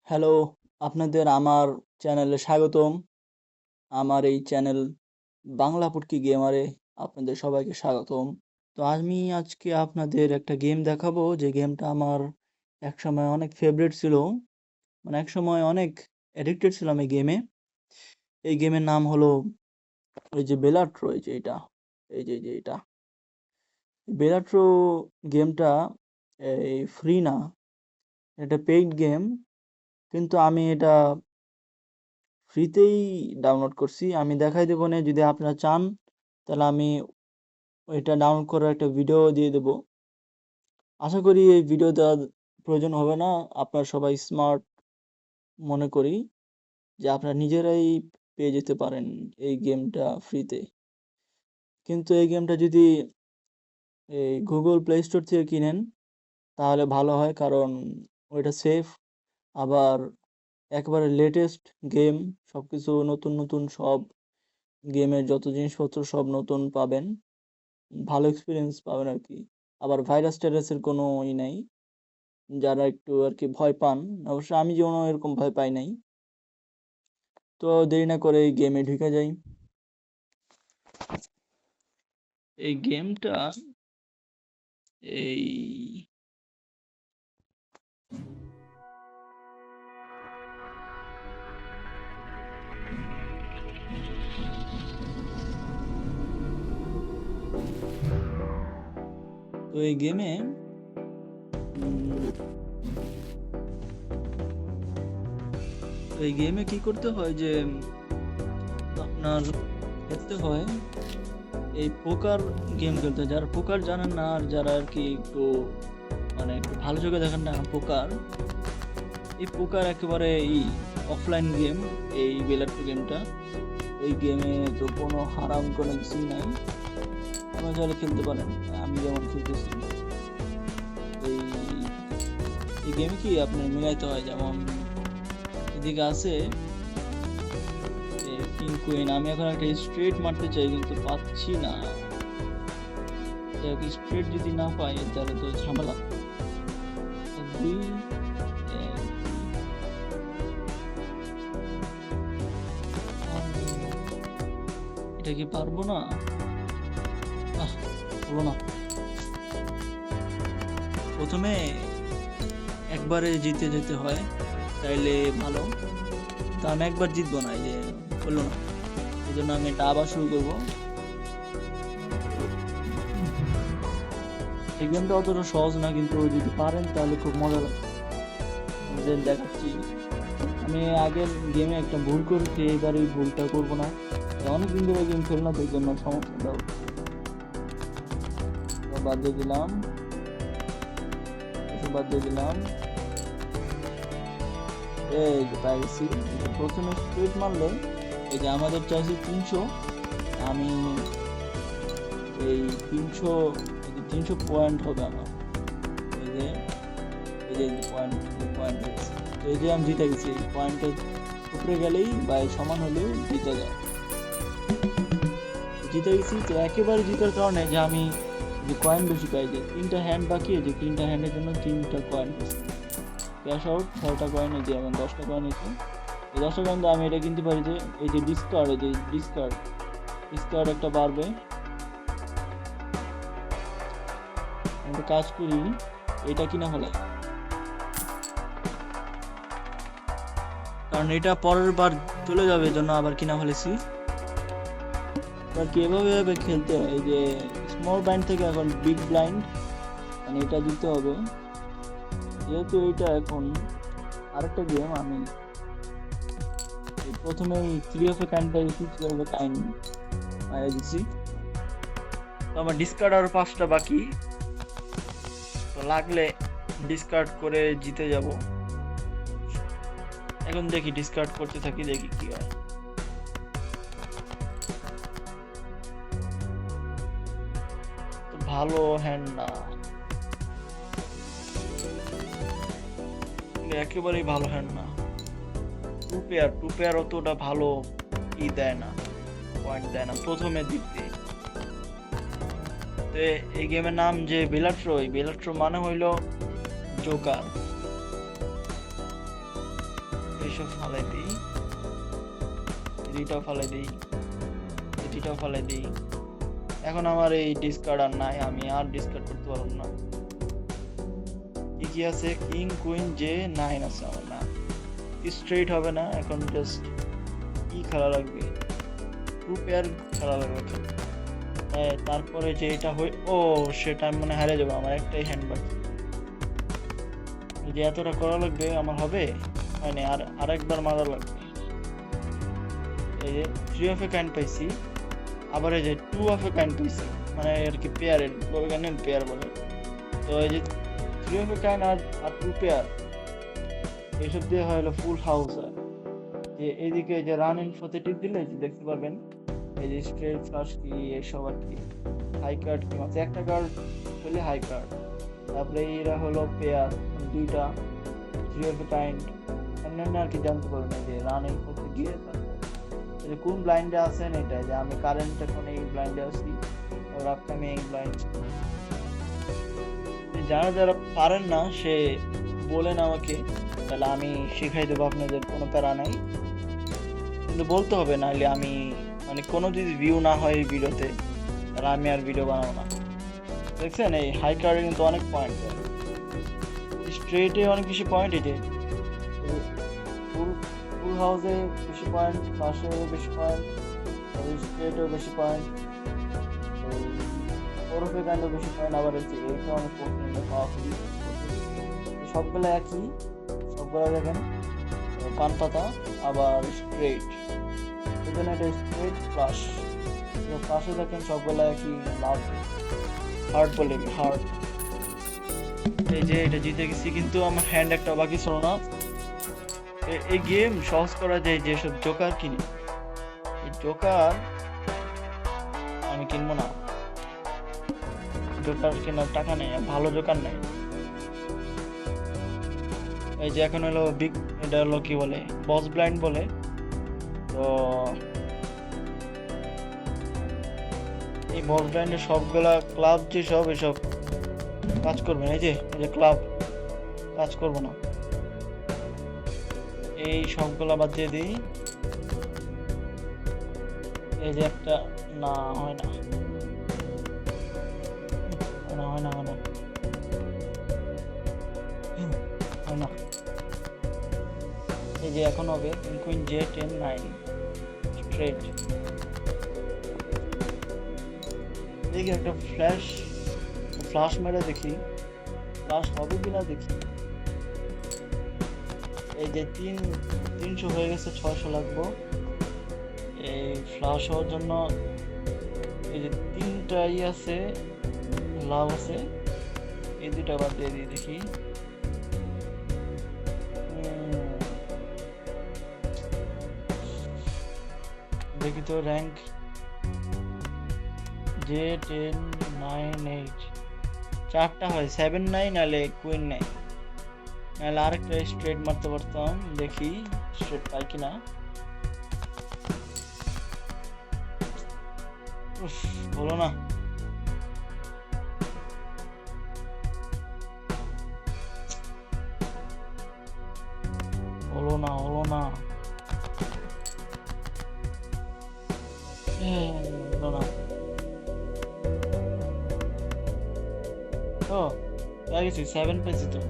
Hello, আপনাদের আমার চ্যানেলে স্বাগতম। আমার এই চ্যানেল বাংলা পুটকি গেমারে আপনাদের সবাইকে স্বাগতম। তো আমি আজকে আপনাদের একটা গেম দেখাবো যে গেমটা আমার একসময় অনেক ফেভারিট ছিল। মানে একসময় অনেক অ্যাডিক্টেড ছিলাম এই গেমে। এই গেমের নাম হলো এই যে বেলাট্রো এই যে এটা। এই যে এটা। বেলাট্রো গেমটা এই ফ্রি না। এটা পেইড গেম। কিন্তু আমি এটা ফ্রিতেই ডাউনলোড করছি। আমি দেখাই দেবো নে যদি আপনারা চান তাহলে আমি এটা ডাউনলোড করার একটা ভিডিও দিয়ে দেবো। আশা করি এই ভিডিও দেওয়ার প্রয়োজন হবে না। আপনারা সবাই স্মার্ট মনে করি যে আপনারা নিজেরাই পেয়ে যেতে পারেন এই গেমটা ফ্রিতে। কিন্তু এই গেমটা যদি এই গুগল প্লে স্টোর থেকে কিনেন তাহলে ভালো হয়, কারণ ওইটা সেফ। আবার একেবারে লেটেস্ট গেম, সবকিছু নতুন নতুন, সব গেমের যত জিনিসপত্র সব নতুন পাবেন। ভালো এক্সপিরিয়েন্স পাবেন আর কি। আবার ভাইরাস টাইরাসের কোনো নাই। যারা একটু আর কি ভয় পান, অবশ্য আমি যেমন এরকম ভয় পাই নাই। তো দেরি না করে এই গেমে ঢুকে যাই। এই গেমটা এই তো এই গেমে কি করতে হয় যে আপনার খেলতে হয় এই পোকার গেম খেলতে হয়। যারা পোকার জানেন না আর যারা আর কি একটু মানে একটু ভালো চোখে দেখেন না পোকার, এই পোকার একেবারে অফলাইন গেম এই বেলাট্রো গেমটা। এই গেমে তো কোনো হারাম কোনো কিছুই নাই, আপনারা চাইলে খেলতে পারেন। আমি যেমন খেলতেছি এই এই গেমে কি আপনার মিলাইতে হয়, যেমন এদিকে আছে কিং কুইন। আমি এখন একটা স্ট্রেট মারতে চাই কিন্তু পাচ্ছি না। স্ট্রেট যদি না পাই তাহলে তো ঝামেলা। দুই এটা কি পারবো না? হলো না। প্রথমে একবারে জিতে যেতে হয় তাইলে ভালো। তা আমি একবার জিতবো না, এই যে হলো না। এই জন্য আমি এটা আবার শুরু করবো। এই গেমটা অতটা সহজ না, কিন্তু যদি পারেন তাহলে খুব মজা লাগে। দেখাচ্ছি, আমি আগের গেমে একটা ভুল করেছি, এবার এই ভুলটা করবো না। অনেকদিন ধরে গেম খেল না, তো এই জন্য সমস্যা বাদ দিয়ে দিলাম, বাদ দিয়ে দিলাম। এই যে পাই গেছি। প্রথমে স্ট্রেট মারলে এই যে আমাদের চাইছি 300, আমি এই 300 পয়েন্ট হবে আমার। এই যে পয়েন্ট পয়েন্ট, তো এই যে আমি জিতে গেছি। পয়েন্টের উপরে গেলেই বা সমান হলেও জিতে যায়, জিতে গেছি। তো একেবারে জিতার কারণে যে আমি যে কয়েন বেশি পাই, যে 3টা হ্যান্ড বাকি, যে 3টা হ্যান্ডের জন্য 3টা কয়েন ক্যাশ আউট। 6টা কয়েন, এই যে এখন 10টা কয়েন হয়েছে। এই 10টা কয়েন আমি এটা কিনতে পারি যে এই যে ডিসকার্ড, এই যে ডিসকার্ড একটা বাড়বে। একটা কাজ করি, এটা কিনা হলে, কারণ এটা পরের বার চলে যাবে, জন্য আবার কিনা ফেলেছি। আর কি এভাবে খেলতে হয়। এই যে স্মল ব্লাইন্ড থেকে এখন বিগ ব্লাইন্ড, মানে এটা দিতে হবে। যেহেতু এটা এখন আরেকটা গেম, আমি প্রথমে 3 অফ এ কাইন্ডটা দিচ্ছি, 3 অফ এ কাইন্ড মারা দিচ্ছি। তো আমার ডিসকার্ড আরো 5টা বাকি, তো লাগলে ডিসকার্ড করে জিতে যাব। এখন দেখি ডিসকার্ড করতে থাকি, দেখি কি হয়। তো ভালো হ্যান্ড না, একেবারেই ভালো হ্যান্ড না। টু পেয়ার অতটা ভালো দেয় না, পয়েন্ট দেয় না প্রথমের দিক দিয়ে। তো এই গেমের নাম যে বেলাট্রো, এই বেলাট্রো মানে হইলো জোকার। এইসব ফালাই দিই, এটাও ফালাই দিই, এটাও ফালাই দিই। এখন আমার এই ডিসকার্ড আর নাই, আমি আর ডিসকার্ড করতে পারবো না। কি আছে, কিং কুইন জে 9 আছে আমার, না স্ট্রেট হবে না, এখন জাস্ট কি খেলা লাগবে, 2 পেয়ার খেলা লাগবে। তারপরে যে এটা ও সেটা আমি মনে হারিয়ে যাবো, আমার একটাই হ্যান্ড বাকি। যে এতটা করা লাগবে আমার হবে, হয়নি, আর আরেকবার মারা লাগবে। এই যে 3 অফ এ কাইন্ড পাইছি, আবার এই যে 2 অফ এ কাইন্ড পাইছি, মানে আর কি পেয়ারের পেয়ার বলে। তো এই যে 3 অফ এ কাইন্ড আর 2 পেয়ার, এইসব দিয়ে হলো ফুল হাউস হয়। যে এইদিকে যে রান ইন ফতে টিপ দিলে যে দেখতে পারবেন এই যে স্ট্রেট ফ্লাশ কি এসব আর কি, হাই কার্ড কি আছে, একটা কার্ড হলে হাই কার্ড। তারপরে এরা হলো পেয়ার দুইটা, 3 অফ এ কাইন্ড অন্যান্য আর কি জানতে পারবেন। যে রান ইন ফতে গিয়ে যে কোন ব্লাইন্ডে আছেন, এটা যে আমি কারেন্ট এখন এই ব্লাইন্ডে আছি, আর আপকামিং এই ব্লাইন্ড। যারা যারা পারেন না সে বলেন আমাকে, তাহলে আমি শিখাই দেবো, আপনাদের কোনো প্যারা নাই, কিন্তু বলতে হবে, নাহলে আমি মানে কোনো যদি ভিউ না হয় এই ভিডিওতে তাহলে আমি আর ভিডিও বানাবো না। দেখছেন এই হাই কার্ডে কিন্তু অনেক পয়েন্ট, স্ট্রেটে অনেক বেশি পয়েন্ট, এই যে ফুল ফুল হাউসে বেশি পয়েন্ট, পাশেও বেশি পয়েন্ট, স্ট্রেটেও বেশি পয়েন্ট, ওরফে কাণ্ডও বেশি পয়েন্ট, আবার হচ্ছে এইটা অনেক পাওয়া খুবই। সবগুলো একই, সবগুলো দেখেন পান পাতা, আবার স্ট্রেট, এখানে এটা স্ট্রেট ফ্লাশ, ফ্লাশে দেখেন সবগুলো একই লাভ, হার্ট বলে হার্ট। এই যে এটা জিতে গেছি, কিন্তু আমার হ্যান্ড একটা বাকি ছিল না। এই গেম সহজ করা যায় যেসব জোকার কিনি, এই জোকার আমি কিনবো না, জোকার কেনার টাকা নেই, ভালো জোকার নেই। এই যে এখন হলো বিগ, এটা হলো কি বলে বস ব্লাইন্ড বলে। তো এই বস ব্লাইন্ডের সবগুলা ক্লাব যে সব এসব কাজ করবে না, এই যে ক্লাব কাজ করবো না, এই সবগুলা বাদ দিয়ে দিই। এই যে একটা না হয় না, হয় না, হয় না, হয় না। এই যে এখন হবে কুইন জে 10 9 স্ট্রেট। দেখি একটা ফ্লাশ মেরে দেখি, ফ্লাশ হবে কিনা দেখি। এই যে 300 হয়ে গেছে, 600 লাগবো এই ফ্লাশ হওয়ার জন্য। এই যে 3টাই আছে, লাভ আছে, এই 2টা বাদ দিয়ে দিই দেখি। দেখি তো র্যাঙ্ক জে 10 9 8, 4টা হয় 7 9, নাহলে কুইন 9, নাহলে আরেকটা স্ট্রেট মারতে পারতাম, দেখি স্ট্রেট পাই কিনা। হলো না, হলো না, হলো না, হলো না। তো গেছি 7 পেয়েছি, তো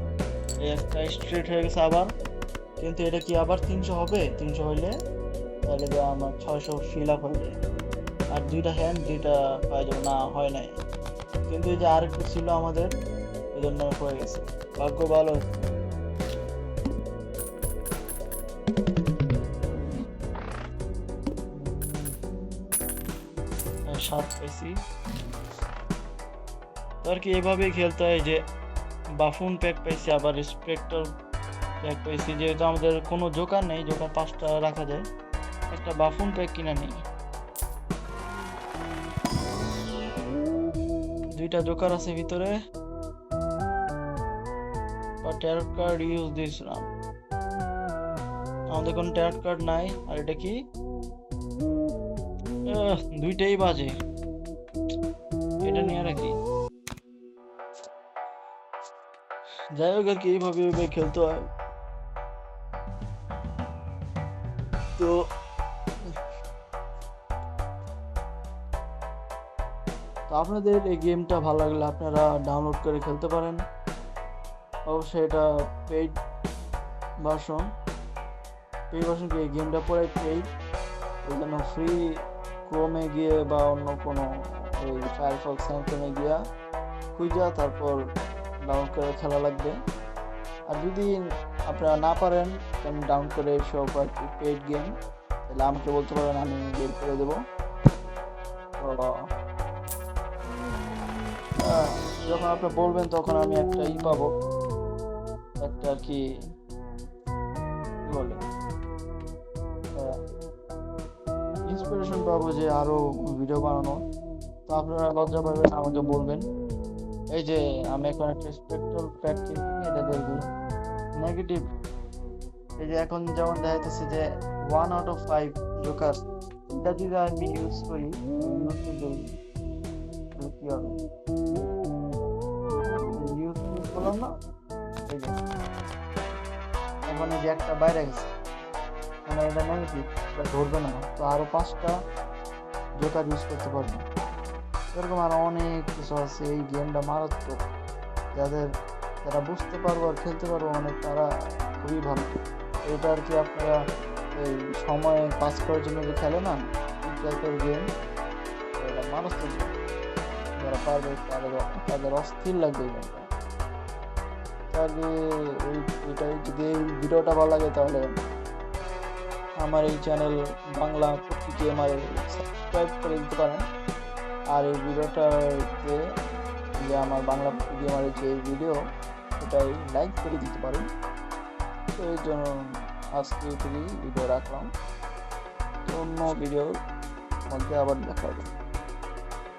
একটা স্ট্রেট হয়ে গেছে আবার, কিন্তু এটা কি আবার 300 হবে? 300 হইলে তাহলে তো আমার 600 ফিল আপ হয়ে যায়, আর 2টা হ্যান্ড 2টা পাওয়া যাবে না, হয় নাই। কিন্তু এই যে আরেকটু ছিল আমাদের, এই জন্য হয়ে গেছে, ভাগ্য ভালো। 7 পেয়েছি। তো আর কি এভাবেই খেলতে হয়। যে বাফুন প্যাক পাইছি, আবার স্পেক্টর প্যাক পাইছি, যেহেতু আমাদের কোনো জোকার নেই, জোকার 5টা রাখা যায়, একটা বাফুন প্যাক কিনে নিই। 2টা জোকার আছে ভিতরে, tarot card use this run, আমাদের কোনো ট্যারট কার্ড নাই। আর এটা কি 2টাই বাজে, এটা নিয়ে রাখি। যাই হোক আর কি এইভাবে খেলতে হয়। তো আপনাদের এই গেমটা ভালো লাগলে আপনারা ডাউনলোড করে খেলতে পারেন। অবশ্যই এটা পেইড ভার্সন। কি এই গেমটা পরে পেইড, ওই জন্য ফ্রি ক্রোমে গিয়ে বা অন্য কোনো ওই ফায়ারফক্স স্যামসংয়ে গিয়া খুঁজা তারপর ডাউনলোড করে খেলা লাগবে। আর যদি আপনারা না পারেন ডাউনলোড করে সব আর কি পেইড গেম, তাহলে আমাকে বলতে পারেন, আমি বের করে দেবো। তো যখন আপনি বলবেন তখন আমি একটা পাবো, একটা আর কি বলে ইন্সপিরেশন পাবো যে আরো ভিডিও বানানো। তো আপনারা লজ্জা পাবেন, আমাকে বলবেন। এই যে আমি এখন একটা স্পেকট্রাল প্র্যাকটিস এটা দেখবো নেগেটিভ। এই যে এখন যেমন দেখা যাচ্ছে যে 1 out of 5 জোকার, এটা যদি আমি ইউজ করি কি হবে, ইউজ করলাম না, এই যে এখন এই যে একটা বাইরে গেছে, মানে এটা নেগেটিভ, এটা ধরবে না। তো আরো 5টা জোকার ইউজ করতে পারবে। এরকম আরো অনেক কিছু আছে। এই গেমটা মারাত্মক, যারা বুঝতে পারবো আর খেলতে পারবো অনেক, তারা খুবই ভালো। এটা আর কি আপনারা এই সময় পাস করার জন্য যে খেলে না এই টাইপের গেম, এটা মারাত্মক। যারা পারবে তাদের অস্থির লাগবে এই গেমটা। তাহলে ওইটাই, যদি এই ভিডিওটা ভালো লাগে তাহলে আমার এই চ্যানেল বাংলা পক্ষী গেমার সাবস্ক্রাইব করে দিতে পারেন। আর এই ভিডিওটাতে যে আমার বাংলা পক্ষী গেমারের যে ভিডিও, সেটাই লাইক করে দিতে পারেন। তো এই জন্য আজকে ভিডিও রাখলাম। অন্য ভিডিওর মধ্যে আবার দেখা হবে।